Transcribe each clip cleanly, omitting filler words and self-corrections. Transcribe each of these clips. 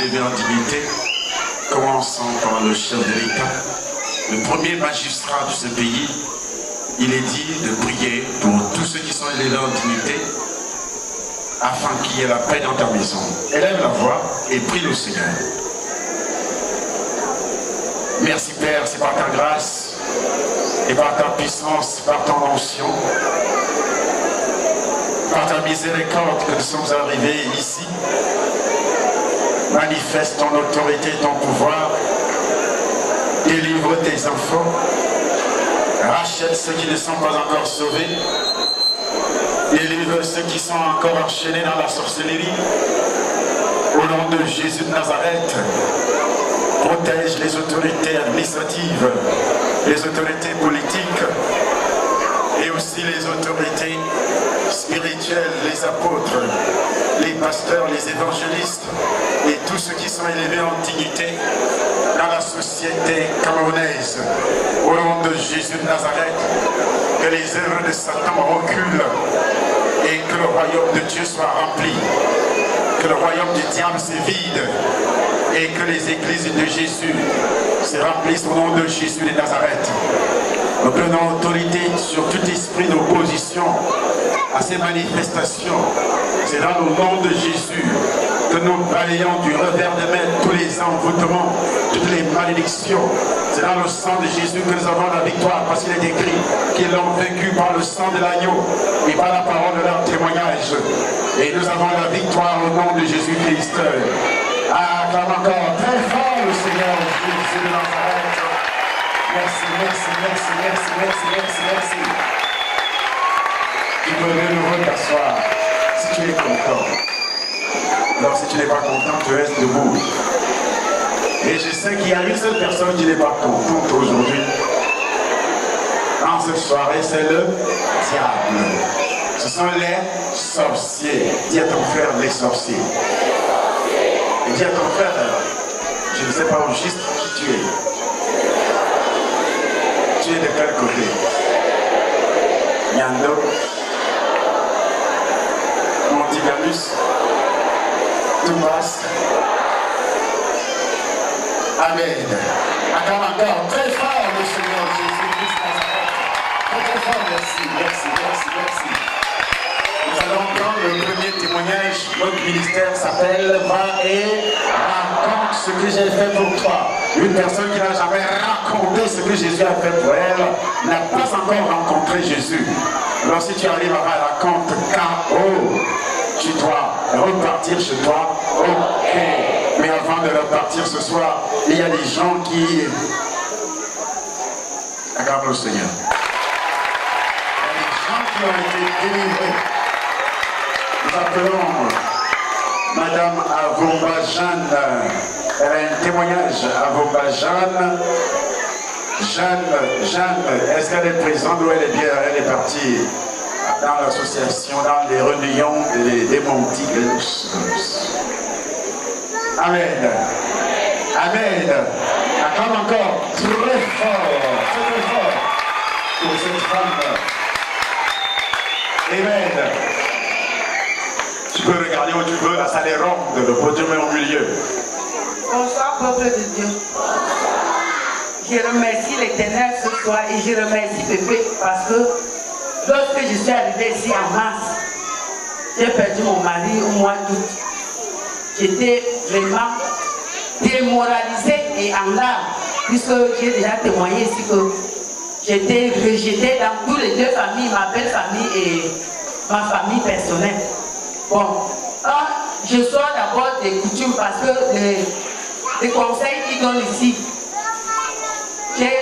élevés en dignité, commençant par le chef de l'État, le premier magistrat de ce pays. Il est dit de prier pour tous ceux qui sont élevés en dignité, afin qu'il y ait la paix dans ta maison. Élève la voix et prie le Seigneur. Merci Père, c'est par ta grâce et par ta puissance, par ton onction, par ta miséricorde que nous sommes arrivés ici. Manifeste ton autorité, ton pouvoir. Délivre tes enfants. Rachète ceux qui ne sont pas encore sauvés. Délivre ceux qui sont encore enchaînés dans la sorcellerie. Au nom de Jésus de Nazareth, protège les autorités administratives, les autorités politiques et aussi les autorités spirituelles, les apôtres, les pasteurs, les évangélistes et tous ceux qui sont élevés en dignité dans la société camerounaise. Au nom de Jésus de Nazareth, que les œuvres de Satan reculent et que le royaume de Dieu soit rempli, que le royaume du diable se vide et que les églises de Jésus se remplissent au nom de Jésus de Nazareth. Nous prenons autorité sur tout esprit d'opposition à ces manifestations. C'est dans le nom de Jésus que nous balayons du revers de main tous les envoûtements, toutes les malédictions. C'est dans le sang de Jésus que nous avons la victoire, parce qu'il est écrit qu'ils l'ont vaincu par le sang de l'agneau et par la parole de leur témoignage. Et nous avons la victoire au nom de Jésus-Christ. Acclame encore très fort le Seigneur Jésus de Nazareth. Merci, merci, merci, merci, merci, merci, merci. Tu peux de nouveau t'asseoir si tu es content. Alors si tu n'es pas content, tu restes debout. Et je sais qu'il y a une seule personne qui n'est pas contente aujourd'hui. Dans cette soirée, c'est le diable. Ce sont les sorciers. Dis à ton frère, les sorciers. Et dis à ton frère, je ne sais pas au juste qui tu es. Tu es de quel côté? Yando, Montiganus, Toubas. Amen. Acclame encore très fort le Seigneur Jésus-Christ Nazareth. Très fort, merci, merci, merci, merci. Nous allons prendre le premier témoignage. Notre ministère s'appelle Va et raconte ce que j'ai fait pour toi. Une personne qui n'a jamais raconté ce que Jésus a fait pour elle n'a pas encore rencontré Jésus. Alors si tu arrives à raconter KO, tu dois repartir chez toi. Ok. Mais avant de repartir ce soir, il y a des gens qui... Acclame le Seigneur. Il y a des gens qui ont été délivrés. Nous appelons Madame Avomba Jeanne. Elle a un témoignage. Avomba Jeanne. Jeanne, est-ce qu'elle est présente ou elle est bien? Elle est partie dans l'association, dans les réunions des démontiques. Amen. Amen. Acclame encore très fort pour cette femme. Amen. Tu peux regarder où tu veux, la salle est ronde, le podium est au milieu. Bonsoir, peuple de Dieu. Je remercie l'Éternel ce soir et je remercie Pépé parce que lorsque je suis arrivée ici en mars, j'ai perdu mon mari au mois d'août. J'étais vraiment démoralisée et en larmes, puisque j'ai déjà témoigné ici que j'étais rejetée dans toutes les deux familles, ma belle famille et ma famille personnelle. Bon, je sors d'abord des coutumes parce que les conseils qu'ils donnent ici, j'ai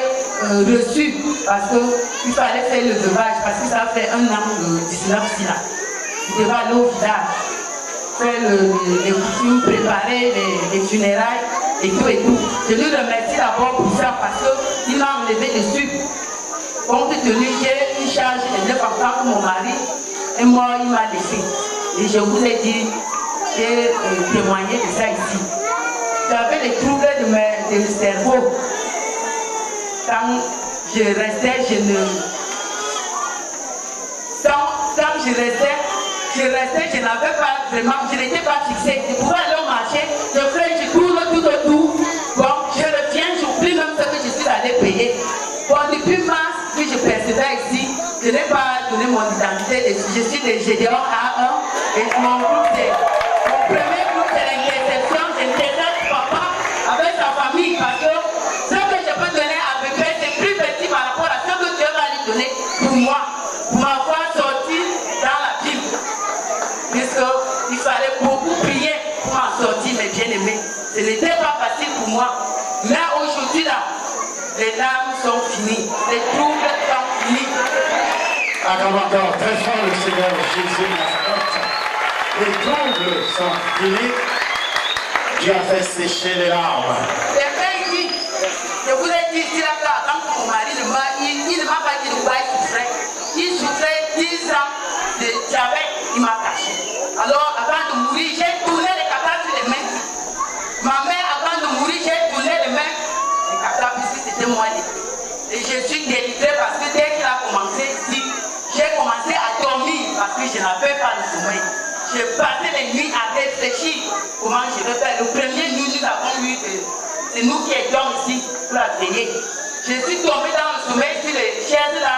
reçu parce qu'il fallait faire le veuvage, parce que ça fait 1 an de 19 là. Je devais aller au village, faire les coutumes, préparer les funérailles et tout et tout. Je lui remercie d'abord pour ça parce qu'il m'a enlevé le sucre. Compte tenu, j'ai une charge de 9 enfants pour mon mari et moi il m'a laissé. Et je vous ai dit, j'ai témoigné de ça ici. J'avais les troubles de cerveau. Quand je restais, je restais, je n'avais pas vraiment, je n'étais pas fixée. Je pouvais aller au marché, je tourne tout autour. Bon, je reviens, j'oublie même ce que je suis allé payer. Bon, depuis mars, que je persévère ici, je n'ai pas donné mon identité. Je suis de Gédéon A1 et mon groupe, c'est mon premier groupe, c'est l'interception. J'intercepte papa avec sa famille parce que ce que je peux donner à bébé, c'est plus petit par rapport à ce que Dieu va lui donner pour moi, pour m'avoir sorti dans la Bible. Puisqu'il fallait beaucoup prier pour m'en sortir, mes bien-aimés. Ce n'était pas facile pour moi. Mais aujourd'hui, là, les larmes sont finies, les troubles sont finis. Acclame encore très fort le Seigneur Jésus de Nazareth. Les troubles sont finis. Dieu a fait sécher les larmes. C'est vrai ici. Je vous ai dit ici, là, quand mon mari ne m'a pas dit de quoi il souffrait. Il souffrait 10 ans de diabète, il m'a caché. Alors, avant de mourir, j'ai tourné les capables sur les mains. Ma mère, avant de mourir, j'ai tourné les mains. Les capables ici, c'était moi. Et je suis délivrée parce que dès qu'il a commencé ici, j'ai commencé à dormir parce que je n'avais pas le sommeil. J'ai passé les nuits à réfléchir comment je vais faire. Le premier nuit, nous avons eu c'est nous qui étions ici pour la veiller. Je suis tombée dans le sommeil sur les chaises là.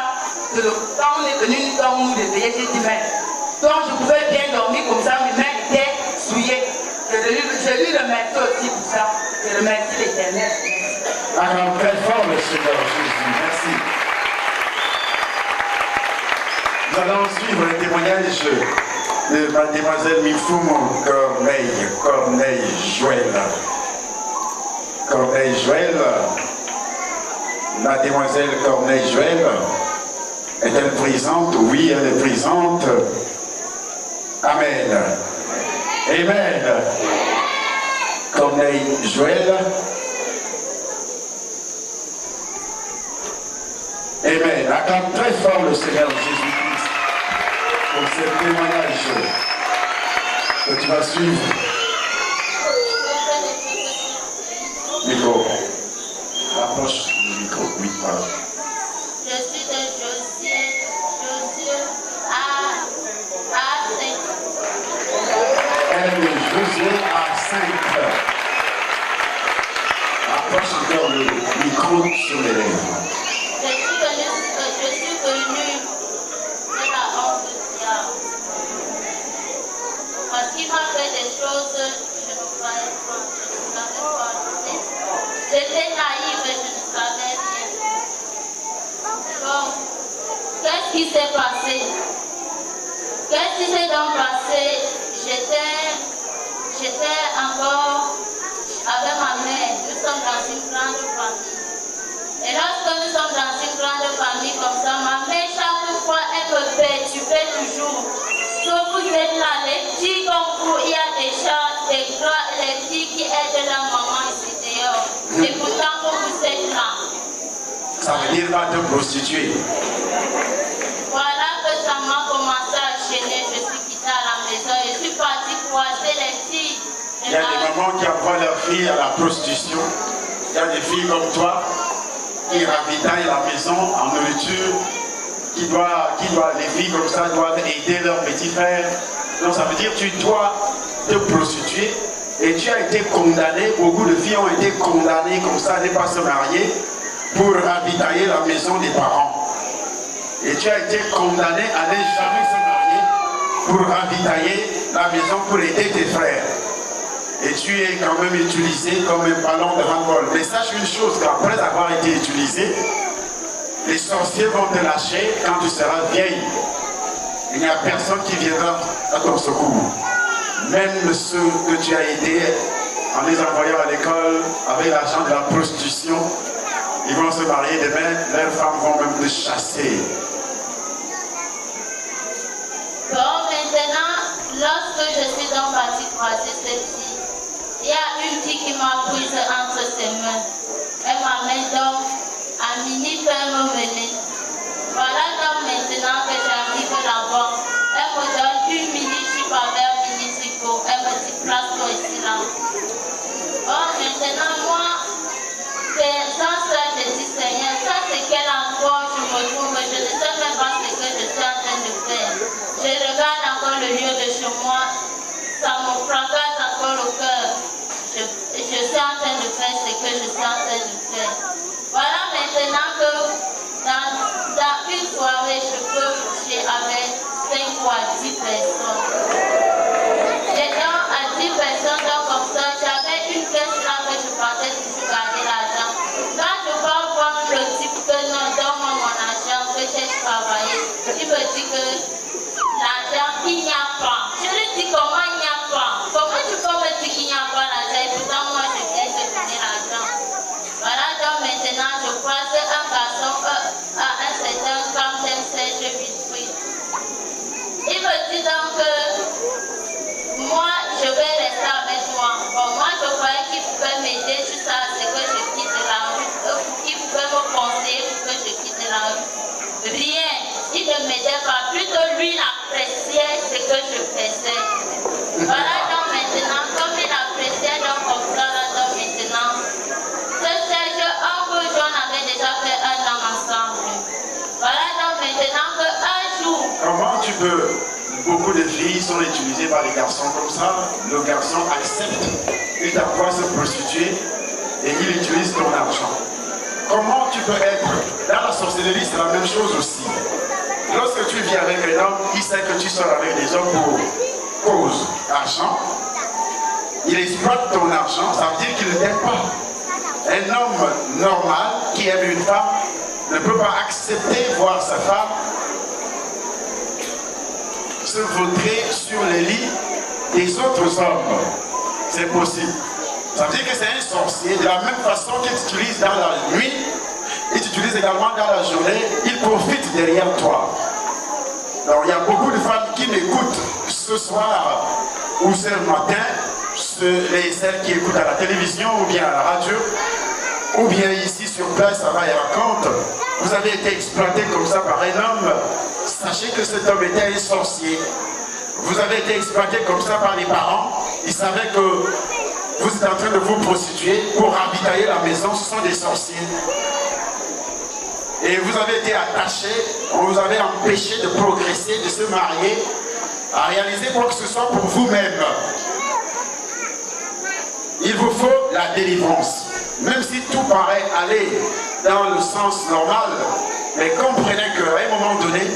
Quand on est venu, nous avons nous réveiller, j'ai dit, mais donc je pouvais bien dormir comme ça, mes mains étaient souillées. Je lui remercie aussi pour ça. Je remercie l'Éternel. Acclame très fort le Seigneur Jésus. Merci. Nous allons suivre le témoignage de mademoiselle Mifoumo Corneille Joël. Corneille Joël, mademoiselle Corneille Joël, est-elle présente? Oui, elle est présente. Amen. Amen. Corneille Joël. Amen. Acclame très fort le Seigneur Jésus-Christ pour ce témoignage que tu vas suivre. Micro. Approche du micro. Oui, pardon. Je suis de Josué à 5. Elle est de Josué à 5. Approche encore le micro sur les lèvres. Je suis venue de la honte du diable. Parce qu'il m'a fait des choses que je ne savais pas. J'étais naïve et je ne savais rien. Donc, qu'est-ce qui s'est passé? Qu'est-ce qui s'est donc passé? J'étais encore avec ma mère. Nous sommes dans une grande famille. Et lorsque nous sommes dans une grande famille comme ça, ma mère, chaque fois, elle me perturbait toujours. Que vous êtes là, les petits comme vous, il y a des chats, des gras, les petits qui aident la maman ici dehors. Et pourtant, que vous êtes là. Ça veut dire va te prostituer. Voilà que ça m'a commencé à gêner. Je suis quittée à la maison. Je suis partie croiser les filles. Il y a des mamans qui envoient leurs filles à la prostitution. Il y a des filles comme toi qui ravitaillent la maison en nourriture, les filles comme ça doivent aider leurs petits frères. Donc ça veut dire que tu dois te prostituer et tu as été condamné, beaucoup de filles ont été condamnées comme ça à ne pas se marier pour ravitailler la maison des parents. Et tu as été condamné à ne jamais se marier pour ravitailler la maison pour aider tes frères. Et tu es quand même utilisé comme un ballon de handball. Mais sache une chose, qu'après avoir été utilisé, les sorciers vont te lâcher quand tu seras vieille. Il n'y a personne qui viendra à ton secours. Même ceux que tu as aidés en les envoyant à l'école avec l'argent de la prostitution, ils vont se marier demain, leurs femmes vont même te chasser. Bon, maintenant, lorsque je suis dans partie croisée cette fille, il y a une fille qui m'a prise entre ses mains. Elle m'amène donc à Mini pour me mener. Voilà donc maintenant que j'arrive là-bas. Elle me donne une mini jupe avec mini tricot. Elle me dit place-toi ici là. Bon, maintenant moi, sans ça, je dis Seigneur, ça c'est quel endroit je me trouve, je ne sais même pas ce que je suis en train de faire. Je regarde encore dans le lieu de chez moi, ça me fracasse encore au cœur. Je suis en train de faire ce que je suis en train de faire. Voilà maintenant que dans une soirée, je peux coucher avec 5 ou à 10 personnes. Et donc, à 10 personnes, donc comme ça, j'avais une caisse là que je partais toujours garder l'argent. Quand je vais voir le type que non, donne-moi mon argent, que j'ai travaillé, il me dit que l'argent, il n'y a pas. Je lui dis comment il n'y a pas. Comment tu peux me dire qu'il n'y a pas l'argent et pourtant moi je viens de donner l'argent. Voilà, donc maintenant je croise un garçon à un certain Camden Serge Vitry. Il me dit donc que moi je vais rester avec toi. Bon, moi je croyais qu'il pouvait m'aider jusqu'à ce que je quitte la rue. Il pouvait me conseiller pour que je quitte la rue. Rien, il ne m'aidait pas. Plutôt lui il appréciait ce que je faisais. Voilà, donc maintenant, comme il appréciait donc comme ça, donc maintenant, ce Serge, un peu, on avait déjà fait 1 an ensemble. Voilà, donc maintenant qu'un jour... Comment tu peux... Beaucoup de filles sont utilisées par les garçons comme ça. Le garçon accepte, il t'envoie se prostituer et il utilise ton argent. Comment tu peux être... Dans la sorcellerie, c'est la même chose aussi. Lorsque tu vis avec un homme, il sait que tu sors avec des hommes pour cause argent. Il exploite ton argent, ça veut dire qu'il ne t'aime pas. Un homme normal qui aime une femme ne peut pas accepter voir sa femme se vautrer sur les lits des autres hommes. C'est possible. Ça veut dire que c'est un sorcier. De la même façon qu'il t'utilise dans la nuit, il t'utilise également dans la journée, il profite derrière toi. Donc il y a beaucoup de femmes qui m'écoutent ce soir ou ce matin, celles qui écoutent à la télévision ou bien à la radio, ou bien ici sur place, ça va et raconte. Vous avez été exploité comme ça par un homme, sachez que cet homme était un sorcier. Vous avez été exploité comme ça par les parents, ils savaient que vous êtes en train de vous prostituer pour ravitailler la maison, ce sont des sorciers. Et vous avez été attaché, on vous avait empêché de progresser, de se marier, à réaliser quoi que ce soit pour vous-même. Il vous faut la délivrance. Même si tout paraît aller dans le sens normal, mais comprenez qu'à un moment donné,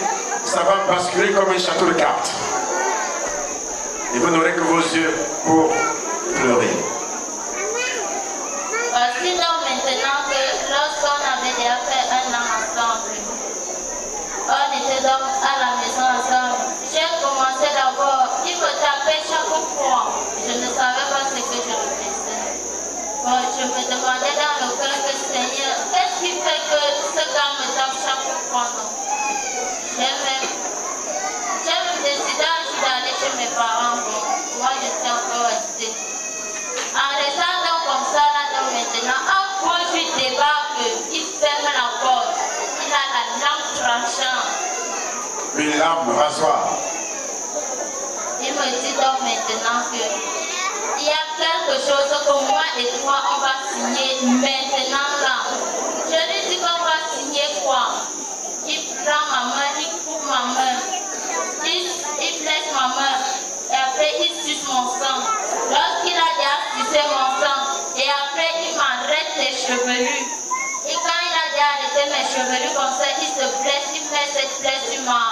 ça va basculer comme un château de cartes. Et vous n'aurez que vos yeux pour pleurer. Voici donc maintenant que lorsqu'on avait déjà fait 1 an ensemble, on était donc à la maison ensemble. J'ai commencé d'abord, il me tapait chaque fois. Je ne savais pas ce que je faisais. Bon, je me demandais dans le cœur que Seigneur, qu'est-ce qui fait que ce gars me tape chaque fois? J'ai même décidé un jour d'aller chez mes parents. Bon, moi je suis encore restée. En restant donc comme ça, là, donc maintenant, un conjoint débarque, il ferme la porte, il a la lampe tranchante. Une lame rasoir. Il me dit donc maintenant que il y a quelque chose que moi et toi on va signer maintenant là. Je lui dis qu'on va signer quoi? Il prend ma main, il coupe ma main, il blesse ma main et après il suce mon sang. Lorsqu'il a déjà sucé mon sang et après il m'arrête les chevelus. Et quand il a déjà arrêté mes chevelus comme ça, il se blesse, il met cette blesse sur ma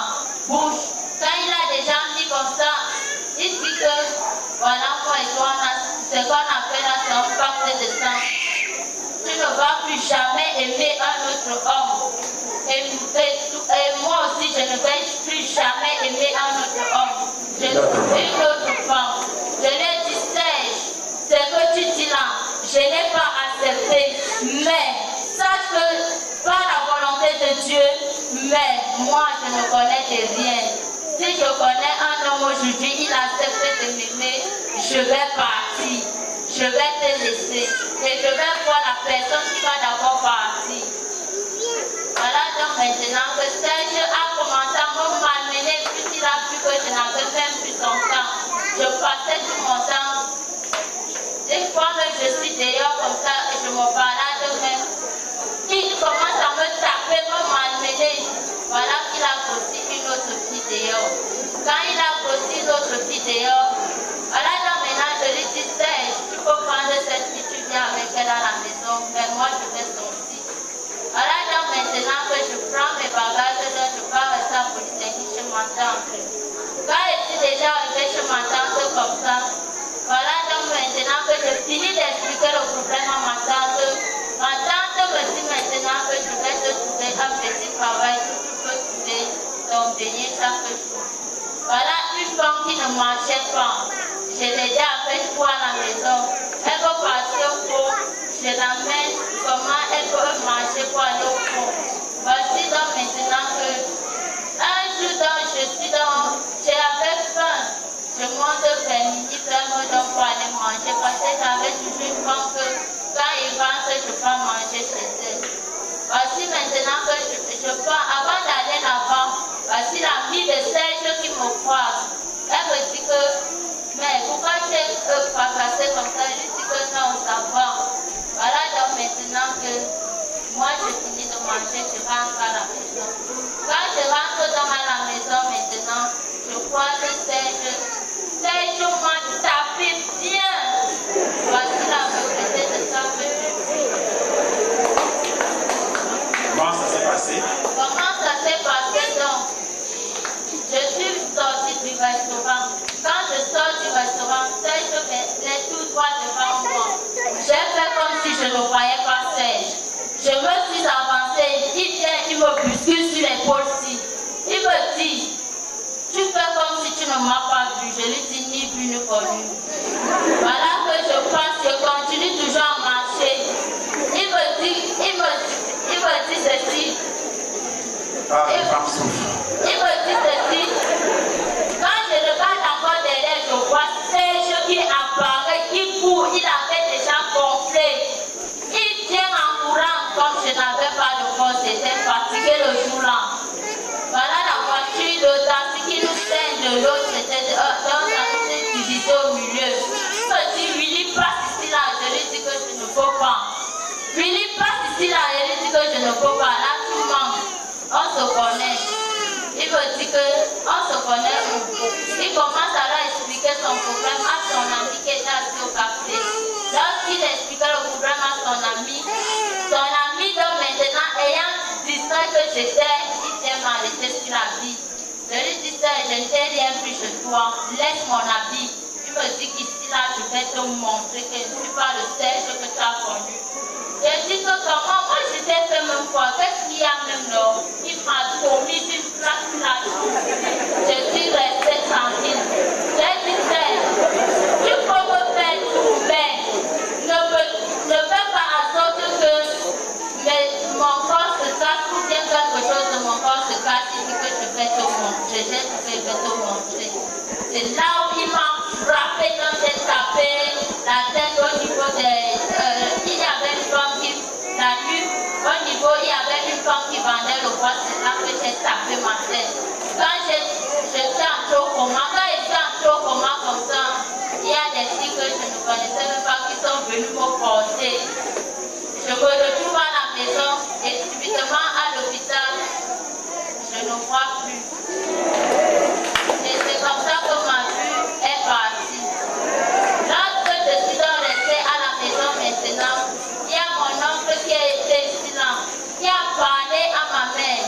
bouche. Quand il a déjà mis comme ça, il dit que voilà, moi et toi, ce qu'on appelle là, c'est un pacte de sang. Tu ne vas plus jamais aimer un autre homme. Et moi aussi, je ne vais plus jamais aimer un autre homme. Une autre femme. Je lui ai dit, Serge, ce que tu dis là, je n'ai pas accepté. Mais sache que par la volonté de Dieu, mais moi je ne connais de rien. Si je connais un homme aujourd'hui, il accepte de m'aimer, je vais partir. Je vais te laisser. Et je vais voir la personne qui va d'abord partir. Voilà donc maintenant que Serge a commencé à me malmener puisqu'il a vu que je n'avais même plus son temps. Je passais tout mon temps. Des fois que je suis dehors comme ça et je me balade même, il commence à me taper, me malmener. Voilà qu'il il a grossi une autre fille dehors. Quand il a grossi une autre fille dehors, voilà, donc maintenant je lui dis, Serge, tu peux prendre cette fille, tu viens avec elle à la maison, mais moi je vais sortir. Voilà, donc maintenant que je prends mes bagages, je pars rester à Polytechnique chez ma tante. Quand je suis déjà arrivée chez ma tante comme ça, voilà, donc maintenant que je finis d'expliquer le problème à ma tante me dit maintenant que je vais te trouver un petit travail que tu peux trouver ton beignet chaque jour. Voilà une femme qui ne marchait pas. Je l'ai dit avec toi à la maison. Elle veut partir au fond. Je l'amène. Comment elle peut marcher pour aller au fond. Voici donc maintenant que un jour donc j'avais faim. Je monte vers midi, vraiment donc pour aller manger parce que j'avais toujours une femme que quand il rentre, je peux manger chez elle. Voici maintenant que je pars, avant d'aller là-bas, voici l'amie de Serge qui me croise. Elle me dit que, mais pourquoi tu es fracassé comme ça? Je lui dis que non, ça va. Voilà donc maintenant que moi je finis de manger, je rentre à la maison. Quand je rentre dans la maison maintenant, je croise Serge. Serge m'a tapé bien. Voici la vérité de sa vie. Comment ça s'est passé? Comment ça s'est passé donc? Je suis sortie du restaurant. Quand je sors du restaurant, Serge venait tout droit devant moi. J'ai fait comme si je ne voyais pas Serge. Je me suis avancée, il vient, il me bouscule sur l'épaule-ci. Il me dit, tu fais comme si tu ne m'as pas vu. Je lui dis ni vu ni connu. Voilà que je passe, je continue toujours à marcher. Il me dit ceci. Ah, les femmes souffrent. Il me dit ceci. Quand je regarde encore derrière, je vois Serge qui apparaît, qui court, il avait déjà gonflé. Il vient en courant comme je n'avais pas de force, j'étais fatigué le jour-là. Voilà la voiture, le taxi qui nous sert de l'autre, c'était dans une divisée au milieu. Il me dit, Willy, passe ici là, je lui dis que je ne peux pas. Willy, passe ici là, je lui dis que je ne peux pas. Là, tu manques. On se connaît. Il me dit qu'on se connaît. Il commence à leur expliquer son problème à son ami qui était assis au café. Lorsqu'il expliquait le problème à son ami donc maintenant, ayant dit ça que j'étais, il vient m'arrêter sur l'habit. Je lui dis ça, je ne t'ai rien pris chez toi, laisse mon habit. Il me dit qu'ici là, je vais te montrer que je ne suis pas le Serge que tu as connu. Je dis que comment, moi je t'ai fait même quoi, qu'est-ce qu'il y a même là? Il m'a promis une place sur la joue. Je suis restée tranquille. J'ai dit Serge, tu peux me faire tout, mais ne fais pas en sorte que mon corps se casse ou bien quelque chose de mon corps se casse ici que je vais te montrer. J'ai dit que je vais te montrer. C'est là où il m'a frappé quand j'ai tapé la tête au niveau des... il y avait une femme qui... La nuit, au niveau, il y avait une femme qui vendait le bois. C'est là que j'ai tapé ma tête. Quand j'étais en trachoma, comme ça, il y a des filles que je ne connaissais même pas qui sont venues me porter. Je me retrouve à la maison et subitement à l'hôpital, je ne vois plus. Et c'est comme ça que ma vue est partie. Lorsque je suis donc restée à la maison maintenant, il y a mon oncle qui était ici là, qui a parlé à ma mère,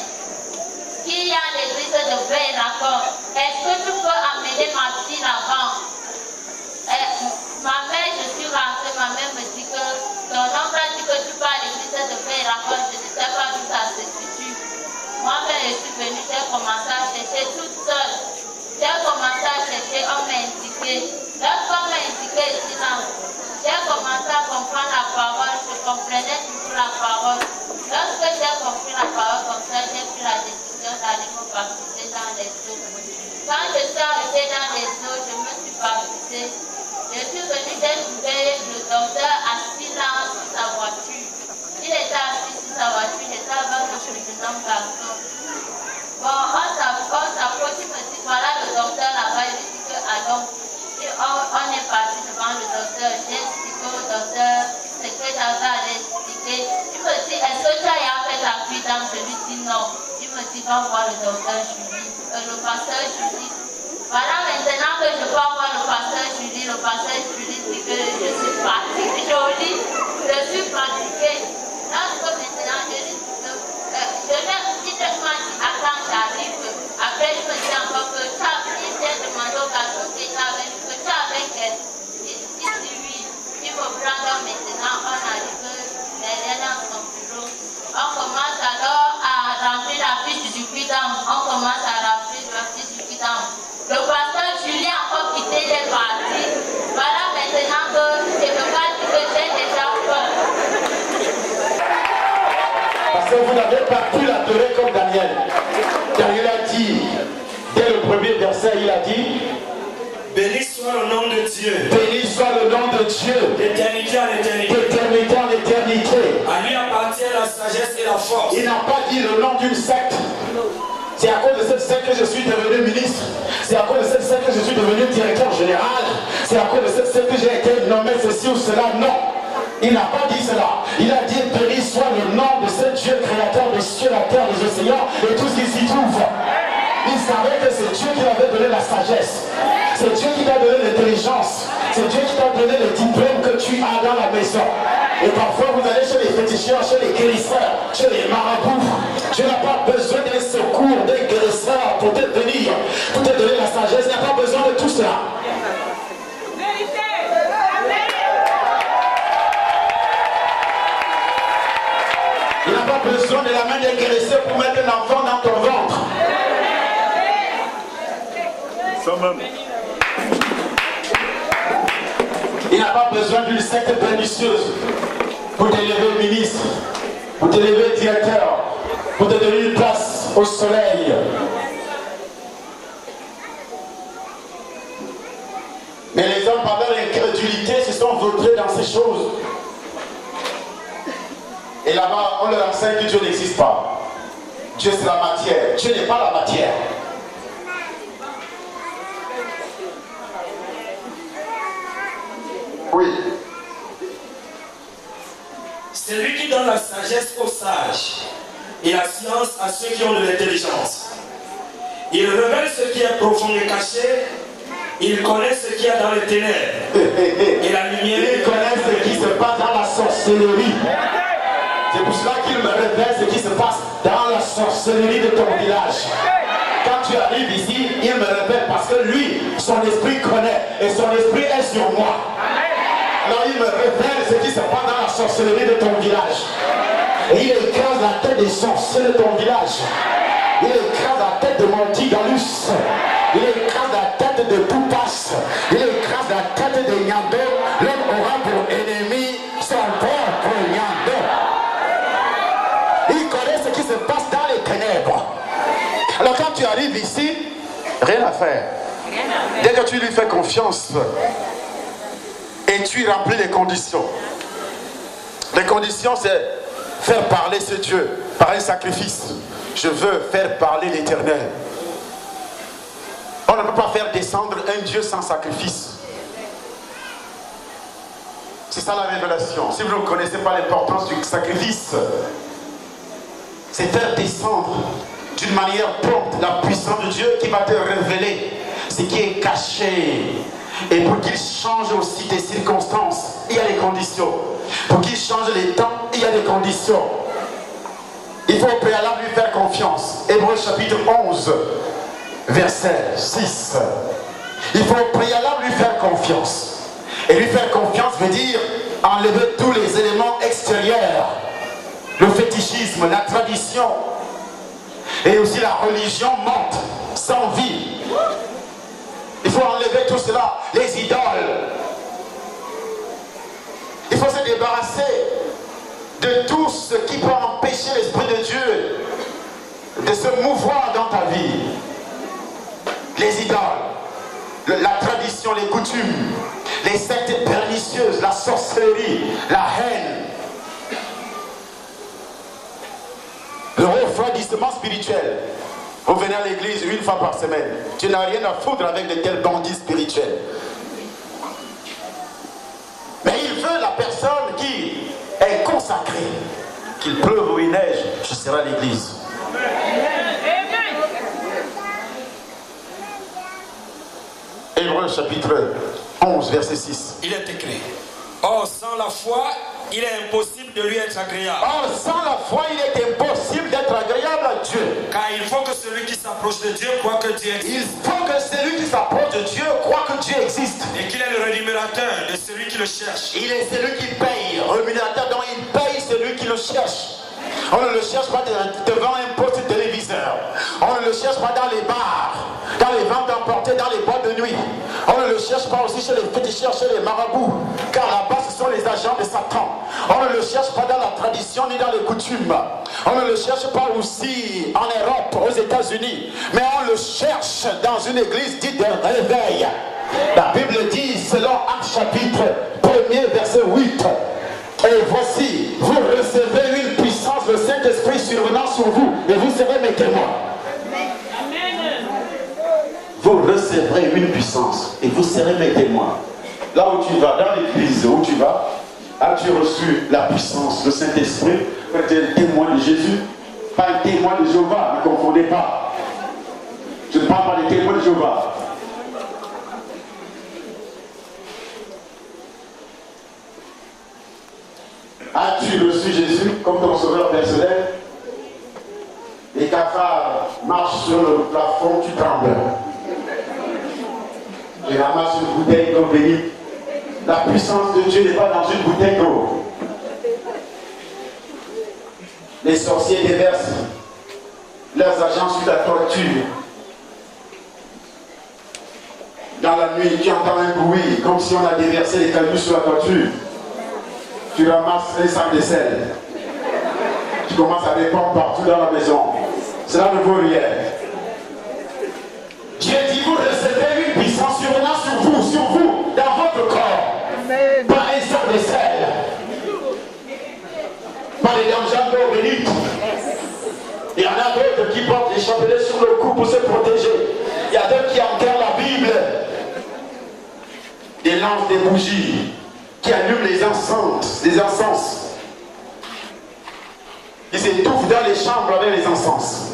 qui a l'église de Veracruz. Est-ce que tu peux amener ma fille là-bas? Ma mère, je suis rentrée, ma mère me dit que ton oncle a dit que tu peux à l'église de Veracruz. Je ne sais pas d'où ça se situe. Moi-même, je suis venue, j'ai commencé à chercher toute seule. J'ai commencé à chercher, on m'a indiqué. Lorsqu'on m'a indiqué ici là, j'ai commencé à comprendre la parole, je comprenais toujours la parole. Lorsque j'ai compris la parole comme ça, j'ai pris la décision d'aller me baptiser dans les eaux. Quand je suis arrivée dans les eaux, je me suis baptisée. Je suis venue, j'ai trouvé le docteur assis là sur sa voiture. Il était assis sur sa voiture, j'étais avec le jeune garçon. Bon, on s'approche, il me dit, voilà le docteur là-bas, il me dit que allons. On est parti devant le docteur, j'ai expliqué au docteur ce que j'avais à l'expliquer. Il me dit, est-ce que tu as fait ta cuidance? Je lui dis non. Il me tu dois voir le docteur Julie, le pasteur Julie. Voilà, maintenant que je peux voir le pasteur Julie dit que je suis fatiguée, jolie, je suis fatiguée. Lorsque maintenant je dis je vais immédiatement dire, attends, j'arrive. Après, je me dis encore que tu as bien demandé au garçon que tu avais elle. Il dit oui, il faut prendre maintenant, on arrive derrière dans son bureau. On commence alors à remplir la fiche du quittam. Le pasteur Julien a encore quitté les parties. Voilà maintenant que je ne peux pas dire que j'ai déjà peur. Parce que vous n'avez pas pu l'adorer comme Daniel. Car il a dit, dès le premier verset, il a dit, béni soit le nom de Dieu. Béni soit le nom de Dieu. D'éternité en éternité. D'éternité en éternité. À lui appartient la sagesse et la force. Il n'a pas dit le nom d'une secte. C'est à cause de cette secte que je suis devenu ministre. C'est à cause de cette secte que je suis devenu directeur général. C'est à cause de cette secte que j'ai été nommé ceci ou cela. Non. Il n'a pas dit cela. Il a dit béni soit le nom de ce Dieu créateur des cieux, la terre, des océans et tout ce qui s'y trouve. Il savait que c'est Dieu qui lui avait donné la sagesse. C'est Dieu qui t'a donné l'intelligence. C'est Dieu qui t'a donné le diplôme que tu as dans la maison. Et parfois vous allez chez les féticheurs, chez les guérisseurs, chez les marabouts. Tu n'as pas besoin d'un secours, d'un guérisseur pour te venir, pour te donner la sagesse. Il n'y a pas besoin de tout cela. Il n'a pas besoin de la main d'un guérisseur pour mettre un enfant dans ton ventre. Il n'a pas besoin d'une secte pernicieuse pour t'élever ministre, pour t'élever directeur, pour te donner une place au soleil. Mais les hommes, par leur incrédulité, se sont vautrés dans ces choses. Et là-bas, on leur enseigne que Dieu n'existe pas. Dieu, c'est la matière. Dieu n'est pas la matière. Oui. C'est lui qui donne la sagesse aux sages et la science à ceux qui ont de l'intelligence. Il révèle ce qui est profond et caché. Il connaît ce qu'il y a dans les ténèbres. Et la lumière. Il connaît ce qui se passe dans la sorcellerie. C'est pour cela qu'il me révèle ce qui se passe dans la sorcellerie de ton village. Quand tu arrives ici, il me révèle parce que lui, son esprit connaît et son esprit est sur moi. Alors il me révèle ce qui se passe dans la sorcellerie de ton village. Et il écrase la tête des sorciers de ton village. Il écrase la tête de Montigalus. Il écrase la tête de Poupas. Il écrase la tête de Nyando. L'homme aura pour ennemi son propre Nyando. Il connaît ce qui se passe dans les ténèbres. Alors quand tu arrives ici, rien à faire. Dès que tu lui fais confiance et tu remplis les conditions. Les conditions, c'est faire parler ce Dieu par un sacrifice. Je veux faire parler l'Éternel. On ne peut pas faire descendre un Dieu sans sacrifice. C'est ça la révélation. Si vous ne connaissez pas l'importance du sacrifice, c'est faire descendre d'une manière prompte la puissance de Dieu qui va te révéler ce qui est caché. Et pour qu'il change aussi tes circonstances, il y a des conditions. Pour qu'il change les temps, il y a des conditions. Il faut au préalable lui faire confiance. Hébreux chapitre 11, verset 6. Il faut au préalable lui faire confiance. Et lui faire confiance veut dire enlever tous les éléments extérieurs. Le fétichisme, la tradition et aussi la religion morte, sans vie. Il faut enlever tout cela, les idoles. Il faut se débarrasser de tout ce qui peut empêcher l'Esprit de Dieu de se mouvoir dans ta vie. Les idoles, la tradition, les coutumes, les sectes pernicieuses, la sorcellerie, la haine. Le refroidissement spirituel. Vous venez à l'église une fois par semaine. Tu n'as rien à foutre avec de tels bandits spirituels. Mais il veut la personne qui est consacrée. Qu'il pleuve ou il neige, je serai à l'église. chapitre 11, verset 6. Il est écrit. Or, sans la foi, il est impossible de lui être agréable. Or, sans la foi, il est impossible d'être agréable à Dieu. Car il faut que celui qui s'approche de Dieu croit que Dieu existe. Il faut que celui qui s'approche de Dieu croit que Dieu existe. Et qu'il est le rémunérateur de celui qui le cherche. Il est celui qui paye, rémunérateur, donc il paye celui qui le cherche. On ne le cherche pas devant un poste téléviseur. On ne le cherche pas dans les bars, dans les ventes emportées, dans les boîtes de nuit. On ne le cherche pas aussi chez les féticheurs, chez les marabouts. Car là-bas, ce sont les agents de Satan. On ne le cherche pas dans la tradition ni dans les coutumes. On ne le cherche pas aussi en Europe, aux États-Unis. Mais on le cherche dans une église dite de réveil. La Bible dit, selon Actes chapitre 1er, verset 8. Et voici, vous recevez une puissance, le Saint-Esprit survenant sur vous, et vous serez mes témoins. Vous recevrez une puissance, et vous serez mes témoins. Là où tu vas, dans l'église où tu vas, as-tu reçu la puissance, le Saint-Esprit, pour être un témoin de Jésus? Pas un témoin de Jéhovah, ne confondez pas. Je ne parle pas des témoins de Jéhovah. As-tu reçu Jésus comme ton sauveur personnel? Les cafards marchent sur le plafond, tu trembles. Tu ramasses une bouteille d'eau bénite. La puissance de Dieu n'est pas dans une bouteille d'eau. Les sorciers déversent leurs agents sur la toiture. Dans la nuit, tu entends un bruit comme si on a déversé les cailloux sur la toiture. Tu ramasses les sang de sel. Tu commences à répandre partout dans la maison. Cela ne vaut rien. Dieu dit, vous recevez une puissance survenant sur vous, dans votre corps. Amen. Pas un sang de sel. Pas les dangers d'eau bénite. Il y en a d'autres qui portent des chapelets sur le cou pour se protéger. Il y a d'autres qui enterrent la Bible. Des lampes, des bougies, qui allument les encens. Ils s'étouffent dans les chambres avec les encens.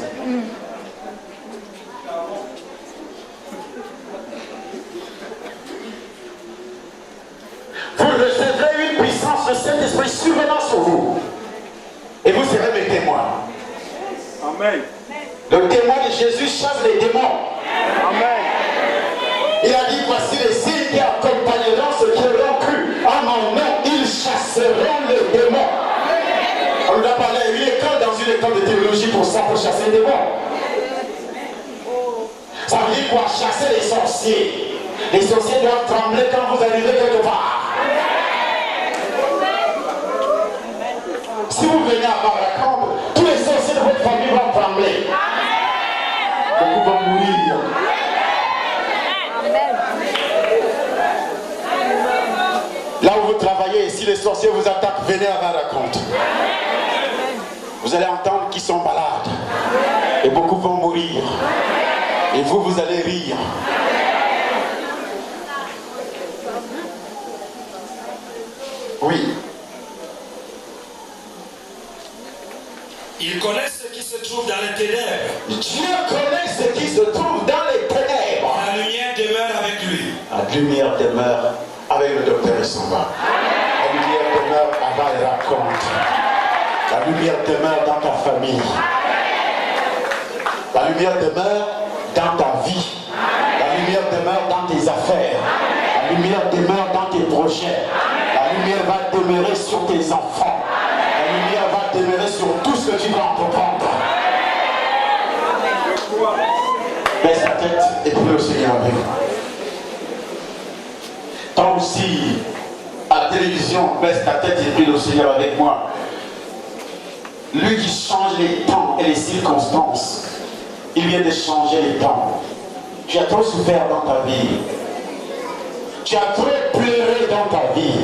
Vous recevrez une puissance de Saint-Esprit survenant sur vous. Et vous serez mes témoins. Amen. Le témoin de Jésus chasse les démons. Amen. Il a dit, voici les signes qui accompagneront ceux qui auront cru. En mon nom, ils chasseront les démons. On nous a parlé à une école, dans une école de théologie pour ça, pour chasser les démons. Ça veut dire quoi? Chasser les sorciers. Les sorciers doivent trembler quand vous arrivez quelque part. Si vous venez à Baracambre, tous les sorciers de votre famille vont trembler. Beaucoup vont mourir. Là où vous travaillez, si les sorciers vous attaquent, venez à Baracambre. Vous allez entendre qu'ils sont malades. Et beaucoup vont mourir. Et vous, vous allez rire. Oui. Il connaît ce qui se trouve dans les ténèbres. Dieu connaît ce qui se trouve dans les ténèbres. La lumière demeure avec lui. La lumière demeure avec le docteur Essamba. La lumière demeure avant et raconte. La lumière demeure dans ta famille. La lumière demeure dans ta vie. La lumière demeure dans tes affaires. La lumière demeure dans tes projets. La lumière va demeurer sur tes enfants. La lumière va demeurer sur tout ce que tu vas entreprendre. Baisse ta tête et prie le Seigneur avec moi. Toi aussi, à la télévision, baisse ta tête et prie le Seigneur avec moi. Lui qui change les temps et les circonstances, il vient de changer les temps. Tu as trop souffert dans ta vie. Tu as trop pleuré dans ta vie.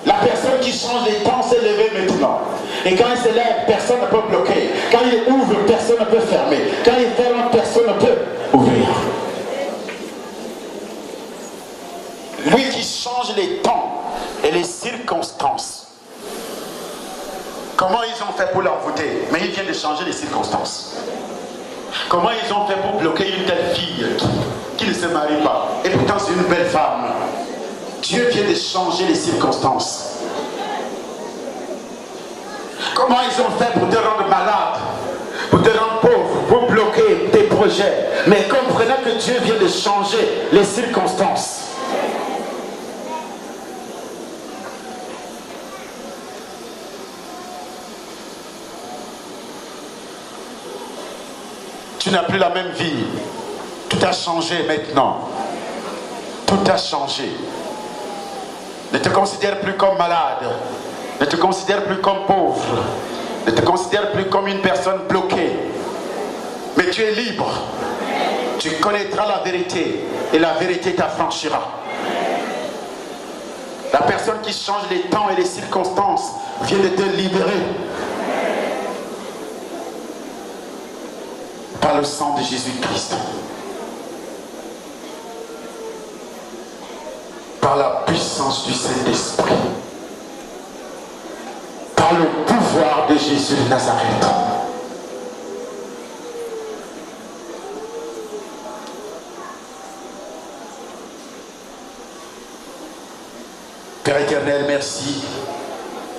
La personne qui change les temps s'est levée maintenant. Et quand il se lève, personne ne peut bloquer. Quand il ouvre, personne ne peut fermer. Quand il ferme, personne ne peut ouvrir. Lui qui change les temps et les circonstances. Comment ils ont fait pour l'envoûter? Mais il vient de changer les circonstances. Comment ils ont fait pour bloquer une telle fille qui ne se marie pas? Et pourtant c'est une belle femme. Dieu vient de changer les circonstances. Comment ils ont fait pour te rendre malade, pour te rendre pauvre, pour bloquer tes projets? Mais comprenez que Dieu vient de changer les circonstances. Tu n'as plus la même vie. Tout a changé maintenant. Tout a changé. Ne te considère plus comme malade. Ne te considère plus comme pauvre. Ne te considère plus comme une personne bloquée. Mais tu es libre. Tu connaîtras la vérité et la vérité t'affranchira. La personne qui change les temps et les circonstances vient de te libérer. Par le sang de Jésus-Christ. Par la puissance du Saint-Esprit. Par le pouvoir de Jésus de Nazareth. Père éternel, merci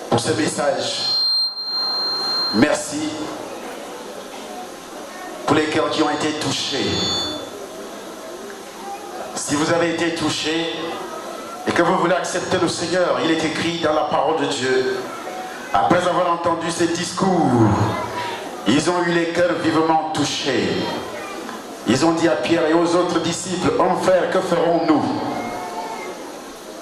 pour ce message. Merci pour les cœurs qui ont été touchés. Si vous avez été touchés et que vous voulez accepter le Seigneur, il est écrit dans la parole de Dieu. Après avoir entendu ces discours, ils ont eu les cœurs vivement touchés. Ils ont dit à Pierre et aux autres disciples, « Frères, que ferons-nous »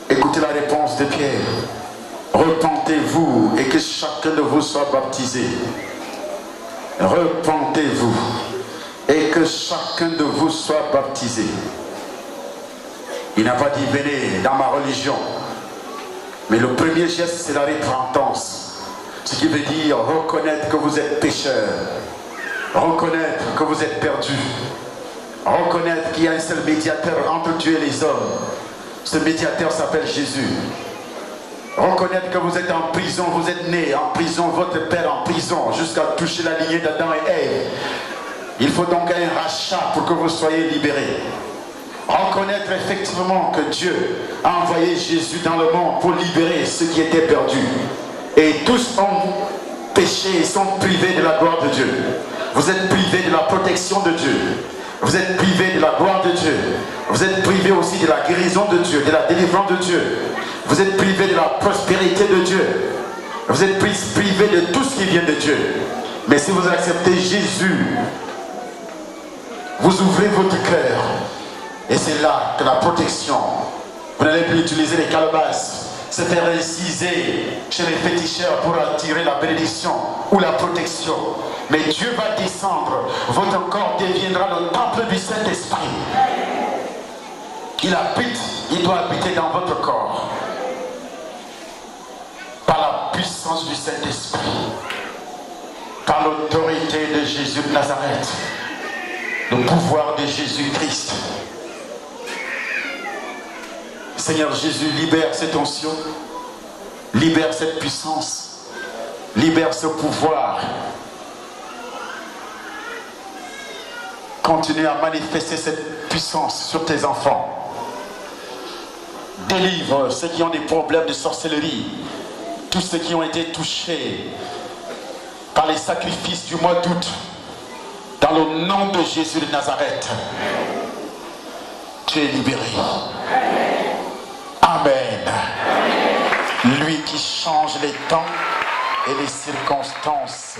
Écoutez la réponse de Pierre. « Repentez-vous et que chacun de vous soit baptisé. Repentez-vous et que chacun de vous soit baptisé. » Il n'a pas dit « Venez dans ma religion ». Mais le premier geste, c'est la repentance. Ce qui veut dire reconnaître que vous êtes pécheur. Reconnaître que vous êtes perdu. Reconnaître qu'il y a un seul médiateur entre Dieu et les hommes. Ce médiateur s'appelle Jésus. Reconnaître que vous êtes en prison, vous êtes né en prison, votre père en prison, jusqu'à toucher la lignée d'Adam et Ève. Il faut donc un rachat pour que vous soyez libérés. Reconnaître effectivement que Dieu a envoyé Jésus dans le monde pour libérer ceux qui étaient perdus. Et tous ont péché et sont privés de la gloire de Dieu. Vous êtes privés de la protection de Dieu. Vous êtes privés de la gloire de Dieu. Vous êtes privés aussi de la guérison de Dieu, de la délivrance de Dieu. Vous êtes privés de la prospérité de Dieu. Vous êtes privés de tout ce qui vient de Dieu. Mais si vous acceptez Jésus, vous ouvrez votre cœur. Et c'est là que la protection, vous n'allez plus utiliser les calebasses, se faire inciser chez les féticheurs pour attirer la bénédiction ou la protection. Mais Dieu va descendre, votre corps deviendra le temple du Saint-Esprit. Il habite, il doit habiter dans votre corps. Par la puissance du Saint-Esprit, par l'autorité de Jésus de Nazareth, le pouvoir de Jésus-Christ. Seigneur Jésus, libère cette onction, libère cette puissance, libère ce pouvoir. Continue à manifester cette puissance sur tes enfants. Délivre ceux qui ont des problèmes de sorcellerie, tous ceux qui ont été touchés par les sacrifices du mois d'août, dans le nom de Jésus de Nazareth. Tu es libéré. Amen. Lui qui change les temps et les circonstances.